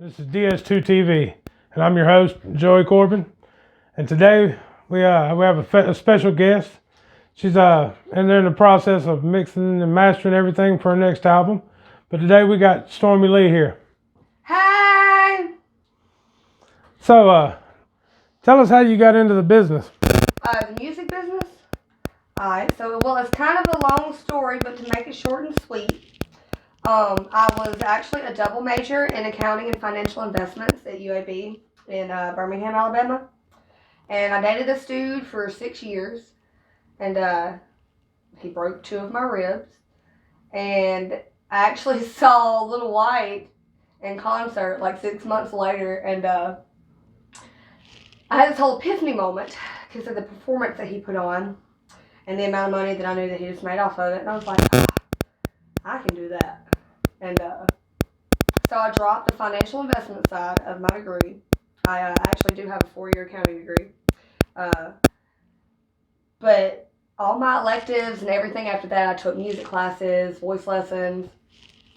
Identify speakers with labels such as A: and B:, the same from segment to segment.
A: This is DS2 TV, and I'm your host, Joey Corbin. And today we have a special guest. She's in the process of mixing and mastering everything for her next album. But today we got STORMIE LEIGH here.
B: Hi!
A: So tell us how you got into the business.
B: The music business? Alright, well, it's kind of a long story, but to make it short and sweet, I was actually a double major in accounting and financial investments at UAB in Birmingham, Alabama. And I dated this dude for 6 years, and he broke 2 of my ribs. And I actually saw Little White in concert like 6 months later, and I had this whole epiphany moment because of the performance that he put on and the amount of money that I knew that he just made off of it. And I was like, I can do that. And so I dropped the financial investment side of my degree. I actually do have a 4-year accounting degree. But all my electives and everything after that, I took music classes, voice lessons.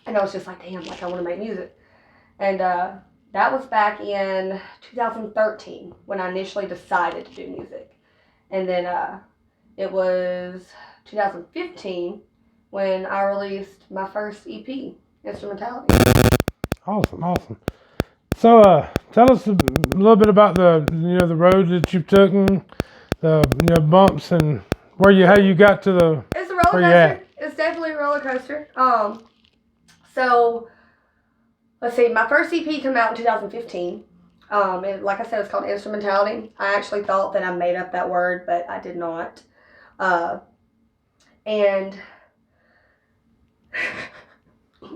B: And I was just like, damn, like I want to make music. And that was back in 2013 when I initially decided to do music. And then it was 2015 when I released my first EP, Instrumentality.
A: Awesome. So tell us a little bit about the road that you've taken, the bumps, and how you got to the.
B: It's a roller coaster. It's definitely a roller coaster. So let's see. My first EP came out in 2015. Like I said, it's called Instrumentality. I actually thought that I made up that word, but I did not. And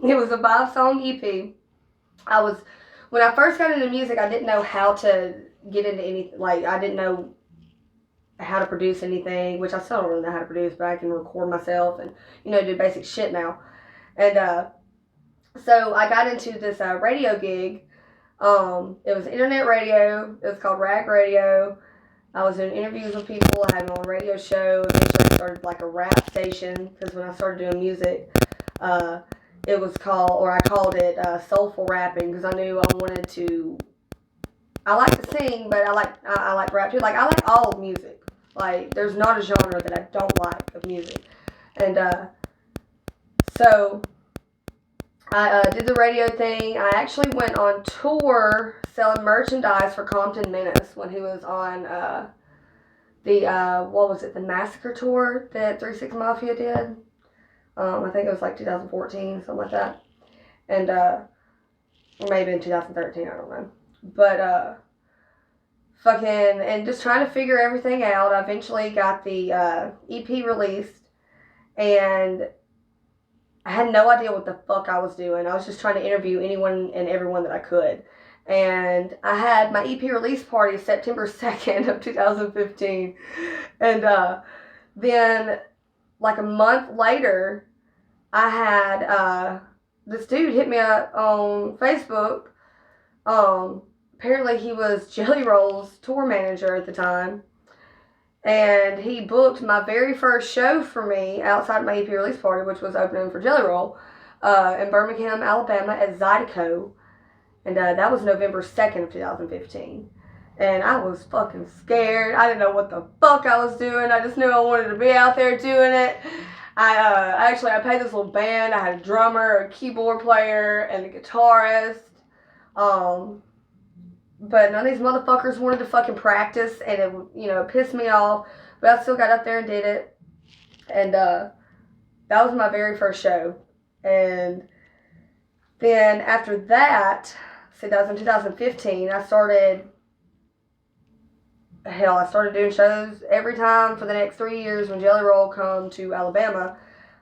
B: it was a 5-song EP. When I first got into music, I didn't know how to get into anything. Like, I didn't know how to produce anything, which I still don't really know how to produce, but I can record myself and, do basic shit now. And so I got into this radio gig. It was internet radio. It was called Rag Radio. I was doing interviews with people. I had my own radio show. Eventually I started like a rap station, because when I started doing music, it was I called it soulful rapping, because I knew I wanted to. I like to sing, but I like rap too. Like, I like all of music. Like, there's not a genre that I don't like of music. And so I did the radio thing. I actually went on tour selling merchandise for Compton Menace when he was on the Massacre tour that 3 6 Mafia did. I think it was like 2014, something like that. And or maybe in 2013, I don't know. But and just trying to figure everything out. I eventually got the EP released, and I had no idea what the fuck I was doing. I was just trying to interview anyone and everyone that I could. And I had my EP release party September 2nd of 2015. And then, like a month later, I had this dude hit me up on Facebook. Apparently he was Jelly Roll's tour manager at the time. And he booked my very first show for me outside my EP release party, which was opening for Jelly Roll, in Birmingham, Alabama at Zydeco. And that was November 2nd of 2015. And I was fucking scared. I didn't know what the fuck I was doing. I just knew I wanted to be out there doing it. I paid this little band. I had a drummer, a keyboard player, and a guitarist. But none of these motherfuckers wanted to fucking practice, and it pissed me off. But I still got up there and did it. And that was my very first show. And then after that, that was in 2015, I started doing shows every time for the next 3 years when Jelly Roll come to Alabama,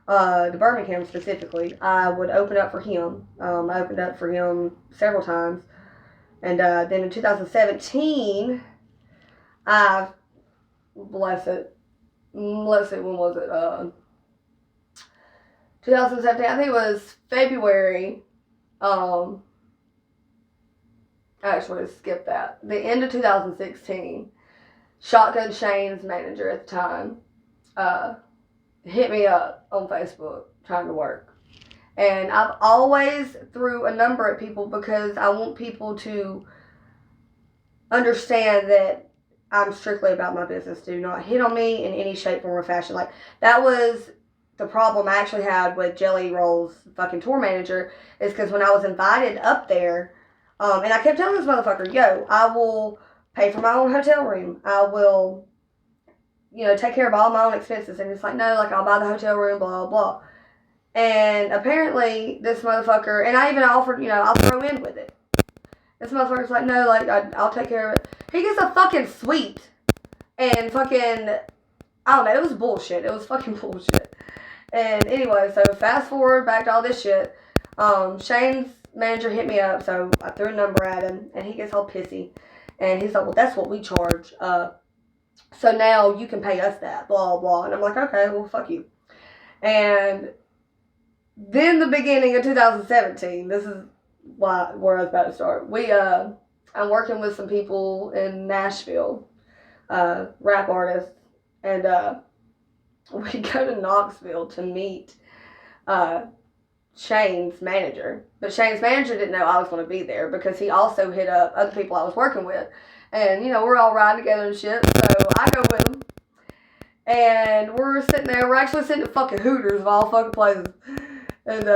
B: to Birmingham specifically. I would open up for him. I opened up for him several times. And then in 2017, let's see, when was it? 2017, I think it was February. Actually, skip that. The end of 2016, Shotgun Shane's manager at the time hit me up on Facebook trying to work. And I've always threw a number at people because I want people to understand that I'm strictly about my business. Do not hit on me in any shape, form, or fashion. Like, that was the problem I actually had with Jelly Roll's fucking tour manager, is because when I was invited up there, and I kept telling this motherfucker, yo, I will pay for my own hotel room. I will, take care of all my own expenses. And it's like, no, like, I'll buy the hotel room, blah, blah. And apparently this motherfucker, and I even offered, I'll throw in with it. This motherfucker's like, no, like, I'll take care of it. He gets a fucking suite. And fucking, I don't know, it was bullshit. It was fucking bullshit. And anyway, so fast forward back to all this shit. Shane's manager hit me up, so I threw a number at him, and he gets all pissy. And he's like, well, that's what we charge. So now you can pay us that, blah, blah. And I'm like, okay, well, fuck you. And then the beginning of 2017, this is where I was about to start. I'm working with some people in Nashville, rap artists, and we go to Knoxville to meet Shane's manager. But Shane's manager didn't know I was going to be there because he also hit up other people I was working with. And, we're all riding together and shit, so I go with him. And we're sitting there, we're actually sitting at fucking Hooters of all fucking places. And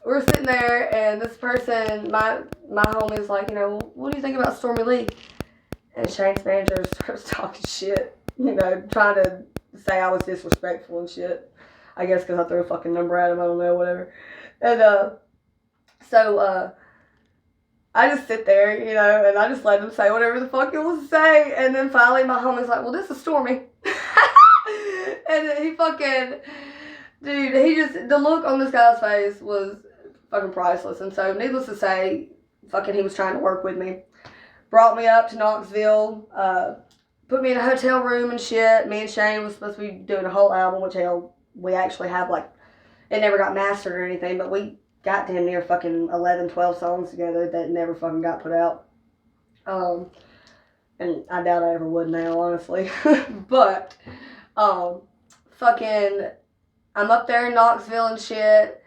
B: we're sitting there, and this person, my homie's like, what do you think about Stormie Leigh? And Shane's manager starts talking shit, trying to say I was disrespectful and shit. I guess because I threw a fucking number at him, I don't know, whatever. And so I just sit there, and I just let him say whatever the fuck he wants to say. And then finally my homie's like, well, this is Stormie. And then he fucking, dude, the look on this guy's face was fucking priceless. And so, needless to say, fucking he was trying to work with me. Brought me up to Knoxville, put me in a hotel room and shit. Me and Shane was supposed to be doing a whole album, which hell, we actually have, like, it never got mastered or anything, but we got damn near fucking 11, 12 songs together that never fucking got put out. And I doubt I ever would now, honestly. But, fucking, I'm up there in Knoxville and shit.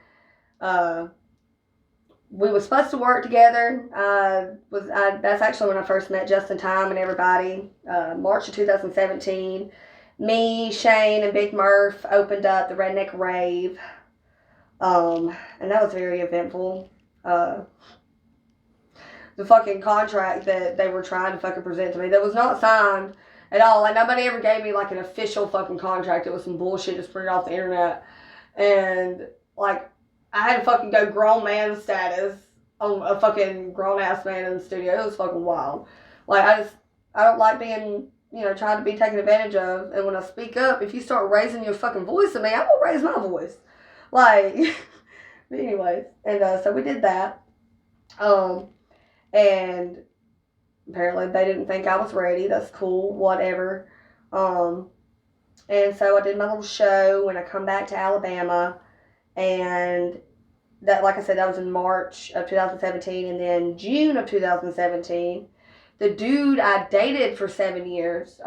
B: We were supposed to work together. That's actually when I first met Justin Time and everybody. March of 2017. Me, Shane, and Big Murph opened up the Redneck Rave. And that was very eventful. The fucking contract that they were trying to fucking present to me, that was not signed at all. Like, nobody ever gave me, like, an official fucking contract. It was some bullshit just printed off the internet. And, like, I had to fucking go grown man status on a fucking grown-ass man in the studio. It was fucking wild. Like, I don't like being, trying to be taken advantage of. And when I speak up, if you start raising your fucking voice at me, I'm gonna raise my voice. Like, but anyways. And so we did that. And apparently they didn't think I was ready. That's cool, whatever. And so I did my little show when I come back to Alabama. And that, like I said, that was in March of 2017. And then June of 2017, the dude I dated for 6 years,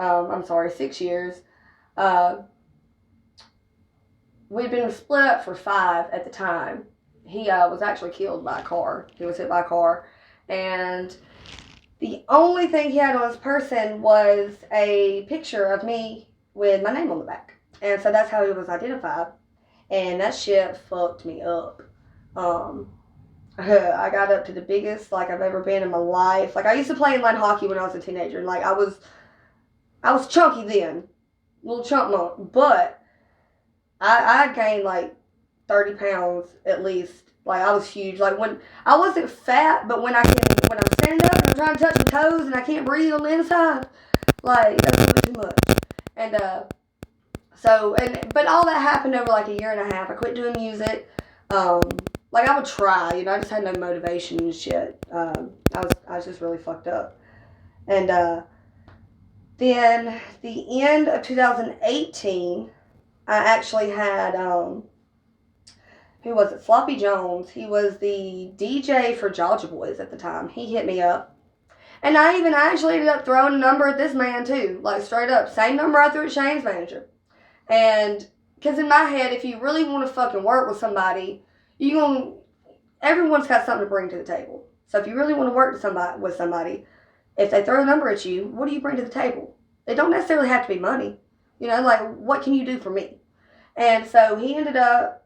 B: we'd been split up for 5 at the time. He was actually killed by a car. He was hit by a car. And the only thing he had on his person was a picture of me with my name on the back. And so that's how he was identified. And that shit fucked me up. I got up to the biggest, like, I've ever been in my life. Like, I used to play inline hockey when I was a teenager. And, like, I was chunky then. Little chunk monk. But I gained, like, 30 pounds at least. Like, I was huge. Like, when I wasn't fat, but when I'm standing up and I'm trying to touch my toes and I can't breathe on the inside, like, that's a bit too much. And but all that happened over like a year and a half. I quit doing music. Like, I would try, I just had no motivation and shit. I was just really fucked up. And then the end of 2018, I actually had who was it? Sloppy Jones. He was the DJ for Georgia Boys at the time. He hit me up. And I actually ended up throwing a number at this man too. Like, straight up. Same number I threw at Shane's manager. And, because in my head, if you really want to fucking work with somebody, everyone's got something to bring to the table. So if you really want to work with somebody, if they throw a number at you, what do you bring to the table? It don't necessarily have to be money. You know, like, what can you do for me? And so he ended up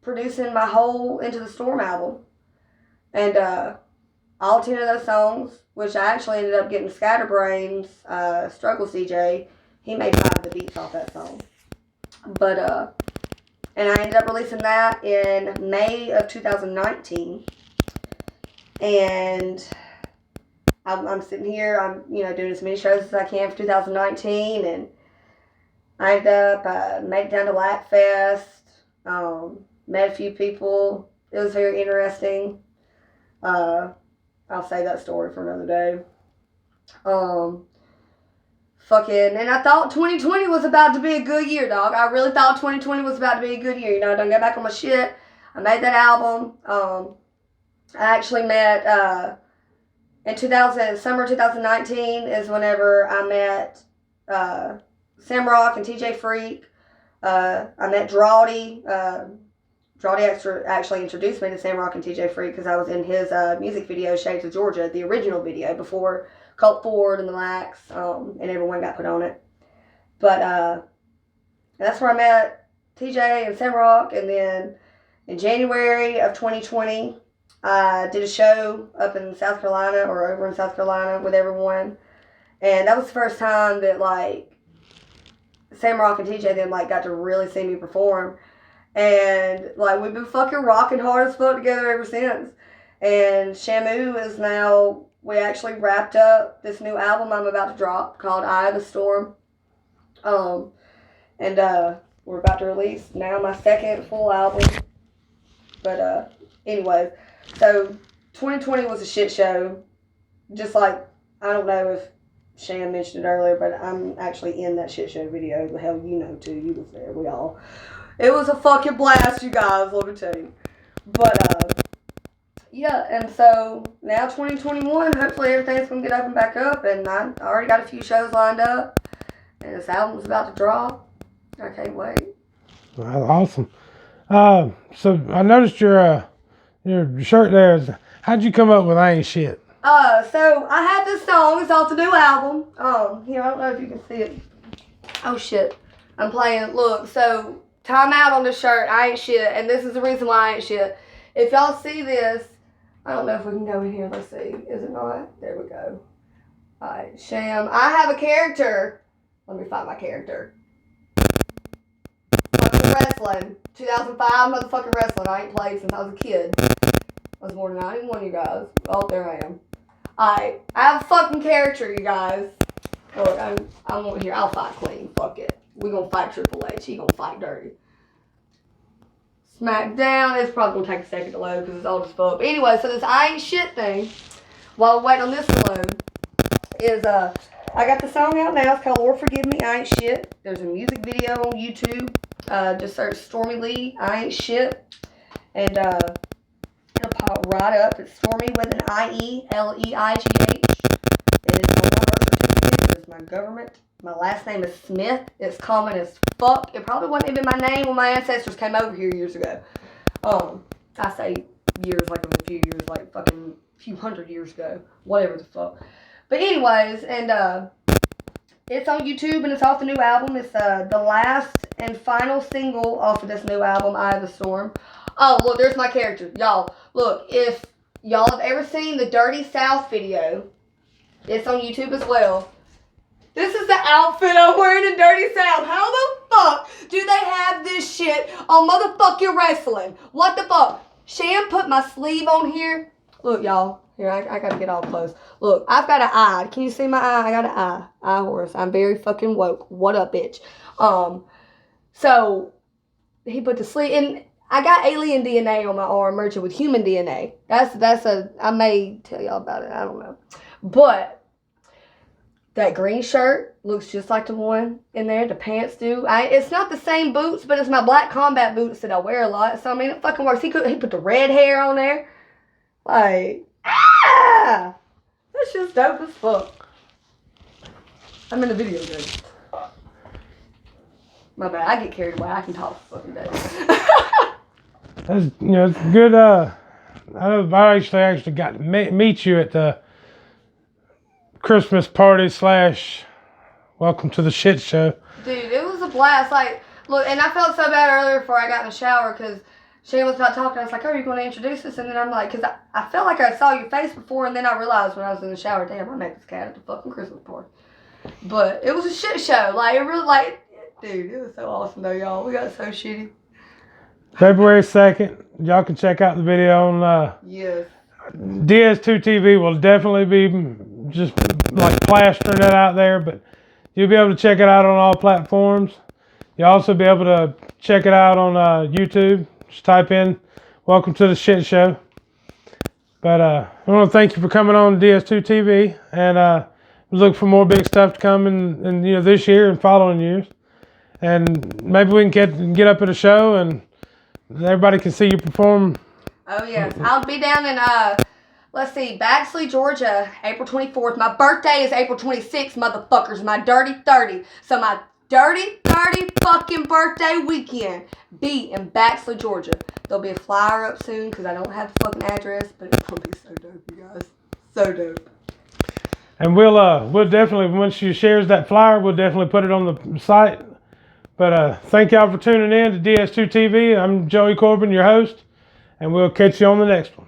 B: producing my whole Into the Storm album. And all 10 of those songs, which I actually ended up getting Scatterbrain's Struggles DJ. He made 5 of the beats off that song. But, and I ended up releasing that in May of 2019. And I'm sitting here, I'm, doing as many shows as I can for 2019. And I ended up, made it down to Lackfest, met a few people. It was very interesting. I'll save that story for another day. And I thought 2020 was about to be a good year, dog. I really thought 2020 was about to be a good year. I don't get back on my shit. I made that album. I actually met, in summer 2019 is whenever I met, Samrock and TJ Freak. I met Drawdy. Drawdy actually introduced me to Samrock and TJ Freak because I was in his music video, Shades of Georgia, the original video before Colt Ford and the Lax, and everyone got put on it. But that's where I met TJ and Samrock. And then in January of 2020, I did a show up in South Carolina, or over in South Carolina, with everyone. And that was the first time that, like, Samrock and TJ then, like, got to really see me perform. And, like, we've been fucking rocking hard as fuck together ever since. And Shamu is now, we actually wrapped up this new album I'm about to drop called Eye of the Storm. And we're about to release now my second full album. But anyways, so 2020 was a shit show. Just like, I don't know if Sham mentioned it earlier, but I'm actually in that shit show video. The hell, you know too. You was there. We all. It was a fucking blast, you guys, let me tell you. But, yeah, and so now 2021, hopefully everything's going to get open back up, and I already got a few shows lined up, and this album's about to drop. I can't wait.
A: Well, awesome. So I noticed your shirt there. How'd you come up with I Ain't Shit?
B: So I had this song, it's off the new album. Here, I don't know if you can see it. Oh, shit. I'm playing, look, so... Time out on this shirt, I ain't shit, and this is the reason why I ain't shit. If y'all see this, I don't know if we can go in here, let's see, is it not? There we go. Alright, Sham, I have a character. Let me find my character. Fucking wrestling. 2005 motherfucking wrestling. I ain't played since I was a kid. I was born in 91, you guys. Oh, there I am. Alright, I have a fucking character, you guys. Look, I'm over here, I'll fight clean, fuck it. We gonna fight Triple H. He gonna fight dirty. SmackDown. It's probably gonna take a second to load because it's old as fuck. But anyway, so this I Ain't Shit thing, while we're waiting on this to load, is I got the song out now. It's called Lord Forgive Me, I Ain't Shit. There's a music video on YouTube. Just search Stormie Leigh, I Ain't Shit, and it'll pop right up. It's Stormie with an I-E-L-E-I-G-H. It is on my birth certificate. It's my government. My last name is Smith. It's common as fuck. It probably wouldn't even been my name when my ancestors came over here years ago. I say years like it was a few years, like fucking few hundred years ago. Whatever the fuck. But anyways, and it's on YouTube and it's off the new album. It's the last and final single off of this new album, Eye of the Storm. Oh, look, there's my character. Y'all, look, if y'all have ever seen the Dirty South video, it's on YouTube as well. This is the outfit I'm wearing in Dirty South. How the fuck do they have this shit on motherfucking wrestling? What the fuck? Sham put my sleeve on here. Look, y'all. Here, I gotta get all close. Look, I've got an eye. Can you see my eye? I got an eye. Eye horse. I'm very fucking woke. What up, bitch? So, he put the sleeve, and I got alien DNA on my arm merging with human DNA. I may tell y'all about it. I don't know. But, that green shirt looks just like the one in there. The pants do. It's not the same boots, but it's my black combat boots that I wear a lot. So, I mean, it fucking works. He put the red hair on there. Like, that's just dope as fuck. I'm in the video game. My bad. I get carried away. I can talk for fucking days.
A: That's, it's good. I actually got to meet you at the Christmas party / welcome to the shit show.
B: Dude, it was a blast. Like, look, and I felt so bad earlier before I got in the shower because Shane was about talking. I was like, "Oh, you're going to introduce us?" And then I'm like, because I felt like I saw your face before, and then I realized when I was in the shower, damn, I met this cat at the fucking Christmas party. But it was a shit show. Like, it really, dude, it was so awesome though, y'all. We got so shitty.
A: February 2nd, y'all can check out the video on
B: Yes.
A: DS2 TV. Will definitely be just like plastering it out there, but you'll be able to check it out on all platforms. You'll also be able to check it out on YouTube. Just type in "Welcome to the Shit Show." But I want to thank you for coming on DS2 TV, and look for more big stuff to come in this year and following years. And maybe we can get up at a show and everybody can see you perform.
B: Oh yes, I'll be down in let's see, Baxley, Georgia, April 24th. My birthday is April 26th, motherfuckers. My dirty 30. So my dirty 30 fucking birthday weekend be in Baxley, Georgia. There'll be a flyer up soon because I don't have the fucking address, but it's gonna be so dope, you guys. So dope.
A: And we'll definitely, once she shares that flyer, we'll definitely put it on the site. But thank y'all for tuning in to DS2 TV. I'm Joey Corbin, your host, and we'll catch you on the next one.